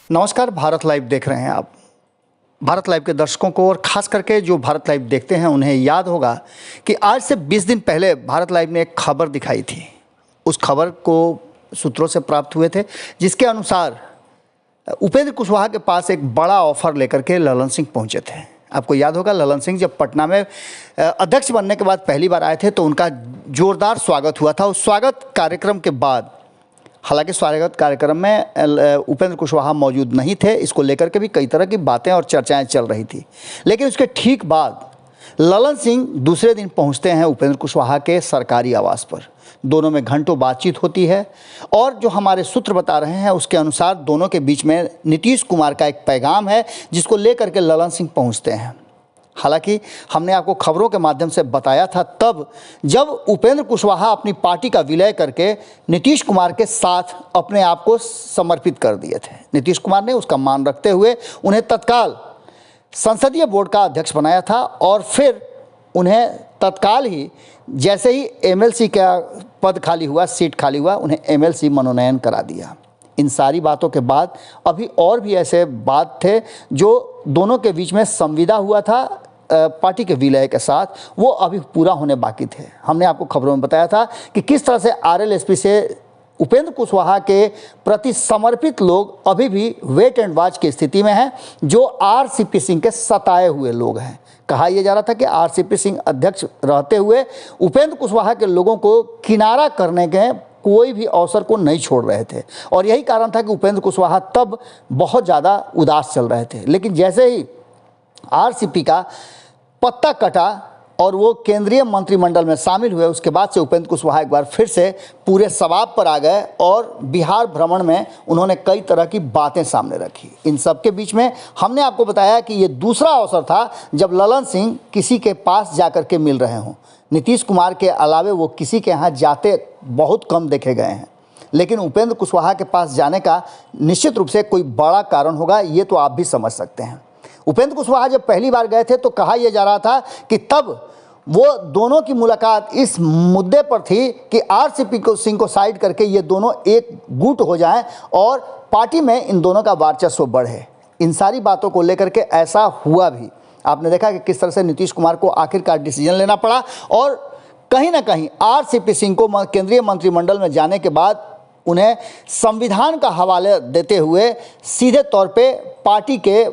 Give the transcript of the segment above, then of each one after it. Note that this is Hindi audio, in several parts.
नमस्कार, भारत लाइव देख रहे हैं आप। भारत लाइव के दर्शकों को और ख़ास करके जो भारत लाइव देखते हैं उन्हें याद होगा कि आज से 20 दिन पहले भारत लाइव ने एक खबर दिखाई थी। उस खबर को सूत्रों से प्राप्त हुए थे जिसके अनुसार उपेंद्र कुशवाहा के पास एक बड़ा ऑफर लेकर के ललन सिंह पहुंचे थे। आपको याद होगा, ललन सिंह जब पटना में अध्यक्ष बनने के बाद पहली बार आए थे तो उनका जोरदार स्वागत हुआ था। उस स्वागत कार्यक्रम के बाद, हालांकि स्वागत कार्यक्रम में उपेंद्र कुशवाहा मौजूद नहीं थे, इसको लेकर के भी कई तरह की बातें और चर्चाएं चल रही थी। लेकिन उसके ठीक बाद ललन सिंह दूसरे दिन पहुंचते हैं उपेंद्र कुशवाहा के सरकारी आवास पर। दोनों में घंटों बातचीत होती है और जो हमारे सूत्र बता रहे हैं उसके अनुसार दोनों के बीच में नीतीश कुमार का एक पैगाम है जिसको लेकर के ललन सिंह पहुंचते हैं। हालांकि हमने आपको खबरों के माध्यम से बताया था तब जब उपेंद्र कुशवाहा अपनी पार्टी का विलय करके नीतीश कुमार के साथ अपने आप को समर्पित कर दिए थे। नीतीश कुमार ने उसका मान रखते हुए उन्हें तत्काल संसदीय बोर्ड का अध्यक्ष बनाया था और फिर उन्हें तत्काल ही जैसे ही एमएलसी का पद खाली हुआ, सीट खाली हुआ, उन्हें एमएलसी मनोनयन करा दिया। इन सारी बातों के बाद अभी और भी ऐसे बात थे जो दोनों के बीच में संविदा हुआ था पार्टी के विलय के साथ, वो अभी पूरा होने बाकी थे। हमने आपको खबरों में बताया था कि किस तरह से आरएलएसपी से उपेंद्र कुशवाहा के प्रति समर्पित लोग अभी भी वेट एंड वॉच की स्थिति में हैं, जो आरसीपी सिंह के सताए हुए लोग हैं। कहा यह जा रहा था कि आरसीपी सिंह अध्यक्ष रहते हुए उपेंद्र कुशवाहा के लोगों को किनारा करने के कोई भी अवसर को नहीं छोड़ रहे थे और यही कारण था कि उपेंद्र कुशवाहा तब बहुत ज़्यादा उदास चल रहे थे। लेकिन जैसे ही आरसीपी का पत्ता कटा और वो केंद्रीय मंत्रिमंडल में शामिल हुए, उसके बाद से उपेंद्र कुशवाहा एक बार फिर से पूरे सवाब पर आ गए और बिहार भ्रमण में उन्होंने कई तरह की बातें सामने रखी। इन सब के बीच में हमने आपको बताया कि ये दूसरा अवसर था जब ललन सिंह किसी के पास जाकर के मिल रहे हों। नीतीश कुमार के अलावे वो किसी के यहाँ जाते बहुत कम देखे गए हैं, लेकिन उपेंद्र कुशवाहा के पास जाने का निश्चित रूप से कोई बड़ा कारण होगा, ये तो आप भी समझ सकते हैं। उपेंद्र कुशवाहा जब पहली बार गए थे तो कहा यह जा रहा था कि तब वो दोनों की मुलाकात इस मुद्दे पर थी कि आरसीपी सिंह को साइड करके ये दोनों एक गुट हो जाएं और पार्टी में इन दोनों का वर्चस्व बढ़े। इन सारी बातों को लेकर के ऐसा हुआ भी। आपने देखा कि किस तरह से नीतीश कुमार को आखिरकार डिसीजन लेना पड़ा और कहीं ना कहीं आरसीपी सिंह को केंद्रीय मंत्रिमंडल में जाने के बाद उन्हें संविधान का हवाले देते हुए सीधे तौर पे पार्टी के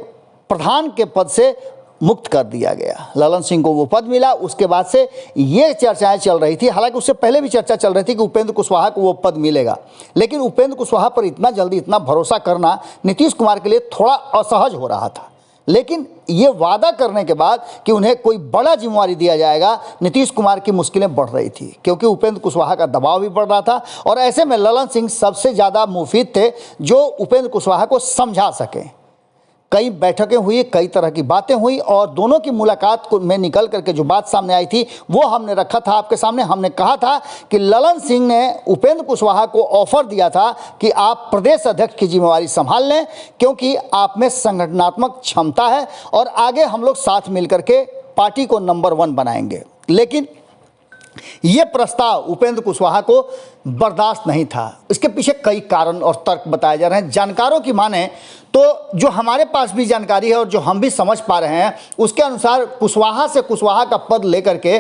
प्रधान के पद से मुक्त कर दिया गया। ललन सिंह को वो पद मिला। उसके बाद से ये चर्चाएं चल रही थी, हालांकि उससे पहले भी चर्चा चल रही थी कि उपेंद्र कुशवाहा को वो पद मिलेगा, लेकिन उपेंद्र कुशवाहा पर इतना जल्दी इतना भरोसा करना नीतीश कुमार के लिए थोड़ा असहज हो रहा था। लेकिन ये वादा करने के बाद कि उन्हें कोई बड़ा जिम्मेवारी दिया जाएगा, नीतीश कुमार की मुश्किलें बढ़ रही थी क्योंकि उपेंद्र कुशवाहा का दबाव भी बढ़ रहा था और ऐसे में ललन सिंह सबसे ज़्यादा मुफीद थे जो उपेंद्र कुशवाहा को समझा सकें। कई बैठकें हुई, कई तरह की बातें हुई और दोनों की मुलाकात में निकल करके जो बात सामने आई थी वो हमने रखा था आपके सामने। हमने कहा था कि ललन सिंह ने उपेंद्र कुशवाहा को ऑफर दिया था कि आप प्रदेश अध्यक्ष की जिम्मेवारी संभाल लें क्योंकि आप में संगठनात्मक क्षमता है और आगे हम लोग साथ मिलकर के पार्टी को नंबर 1 बनाएंगे। लेकिन ये प्रस्ताव उपेंद्र कुशवाहा को बर्दाश्त नहीं था। इसके पीछे कई कारण और तर्क बताए जा रहे हैं। जानकारों की माने तो जो हमारे पास भी जानकारी है और जो हम भी समझ पा रहे हैं उसके अनुसार कुशवाहा से कुशवाहा का पद लेकर के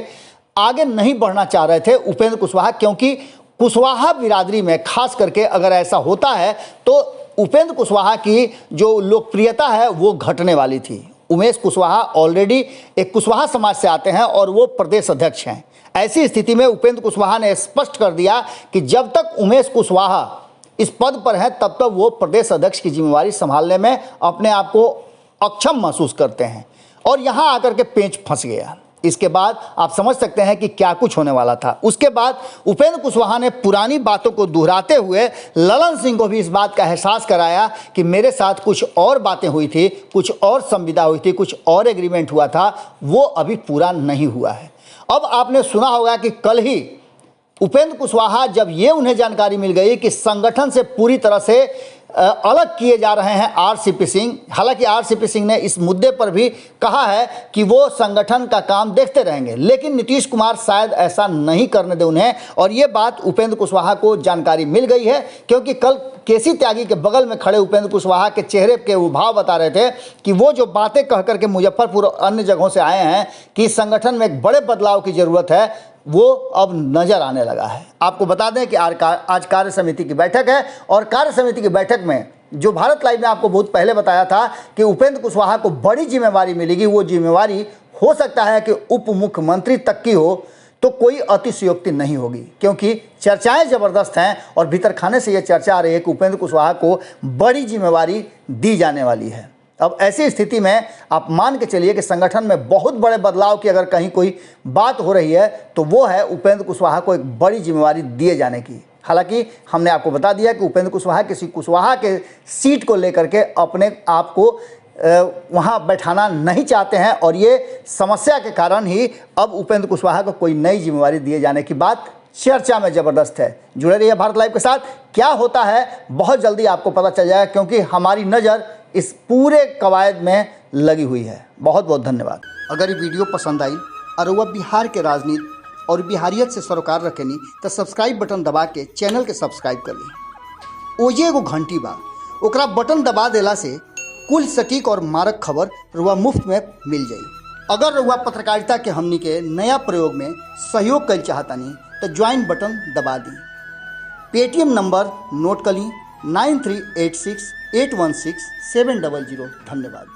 आगे नहीं बढ़ना चाह रहे थे उपेंद्र कुशवाहा, क्योंकि कुशवाहा बिरादरी में खास करके अगर ऐसा होता है तो उपेंद्र कुशवाहा की जो लोकप्रियता है वो घटने वाली थी। उमेश कुशवाहा ऑलरेडी एक कुशवाहा समाज से आते हैं और वो प्रदेश अध्यक्ष हैं। ऐसी स्थिति में उपेंद्र कुशवाहा ने स्पष्ट कर दिया कि जब तक उमेश कुशवाहा इस पद पर हैं तब तक वो प्रदेश अध्यक्ष की जिम्मेवारी संभालने में अपने आप को अक्षम महसूस करते हैं और यहाँ आकर के पेंच फंस गया। इसके बाद आप समझ सकते हैं कि क्या कुछ होने वाला था। उसके बाद उपेंद्र कुशवाहा ने पुरानी बातों को दोहराते हुए ललन सिंह को भी इस बात का एहसास कराया कि मेरे साथ कुछ और बातें हुई थी, कुछ और संविदा हुई थी, कुछ और एग्रीमेंट हुआ था, वो अभी पूरा नहीं हुआ है। अब आपने सुना होगा कि कल ही उपेंद्र कुशवाहा जब ये उन्हें जानकारी मिल गई कि संगठन से पूरी तरह से अलग किए जा रहे हैं आरसीपी सिंह। हालांकि आरसीपी सिंह ने इस मुद्दे पर भी कहा है कि वो संगठन का काम देखते रहेंगे, लेकिन नीतीश कुमार शायद ऐसा नहीं करने दे उन्हें। और ये बात उपेंद्र कुशवाहा को जानकारी मिल गई है, क्योंकि कल केसी त्यागी के बगल में खड़े उपेंद्र कुशवाहा के चेहरे के वो भाव बता रहे थे कि वो जो बातें कह करके मुजफ्फरपुर और अन्य जगहों से आए हैं कि संगठन में एक बड़े बदलाव की ज़रूरत है, वो अब नज़र आने लगा है। आपको बता दें कि आज कार्य समिति की बैठक है, और कार्य समिति की बैठक में जो भारत लाइव ने आपको बहुत पहले बताया था कि उपेंद्र कुशवाहा को बड़ी जिम्मेवारी मिलेगी, वो जिम्मेवारी हो सकता है कि उप मुख्यमंत्री तक की हो, तो कोई अतिशयोक्ति नहीं होगी, क्योंकि चर्चाएं ज़बरदस्त हैं और भीतर खाने से ये चर्चा आ रही है कि उपेंद्र कुशवाहा को बड़ी जिम्मेवारी दी जाने वाली है। अब ऐसी स्थिति में आप मान के चलिए कि संगठन में बहुत बड़े बदलाव की अगर कहीं कोई बात हो रही है तो वो है उपेंद्र कुशवाहा को एक बड़ी जिम्मेवारी दिए जाने की। हालांकि हमने आपको बता दिया कि उपेंद्र कुशवाहा किसी कुशवाहा के सीट को लेकर के अपने आप को वहाँ बैठाना नहीं चाहते हैं, और ये समस्या के कारण ही अब उपेंद्र कुशवाहा को कोई नई जिम्मेवारी दिए जाने की बात चर्चा में ज़बरदस्त है। जुड़े रहिए भारत लाइव के साथ, क्या होता है बहुत जल्दी आपको पता चल जाएगा, क्योंकि हमारी नज़र इस पूरे कवायद में लगी हुई है। बहुत बहुत धन्यवाद। अगर ये वीडियो पसंद आई और वह बिहार के राजनीति और बिहारियत से सरोकार रखेनी तो सब्सक्राइब बटन दबा के चैनल के सब्सक्राइब कर ली। ओजे एगो घंटी बा, ओकरा बटन दबा देला से कुल सटीक और मारक खबर रुआ मुफ्त में मिल जाई। अगर रुआ पत्रकारिता के हमनी के नया प्रयोग में सहयोग कर चाहतानी तो ज्वाइन बटन दबा दी। पेटीएम नंबर नोट कर ली 9386816700। धन्यवाद।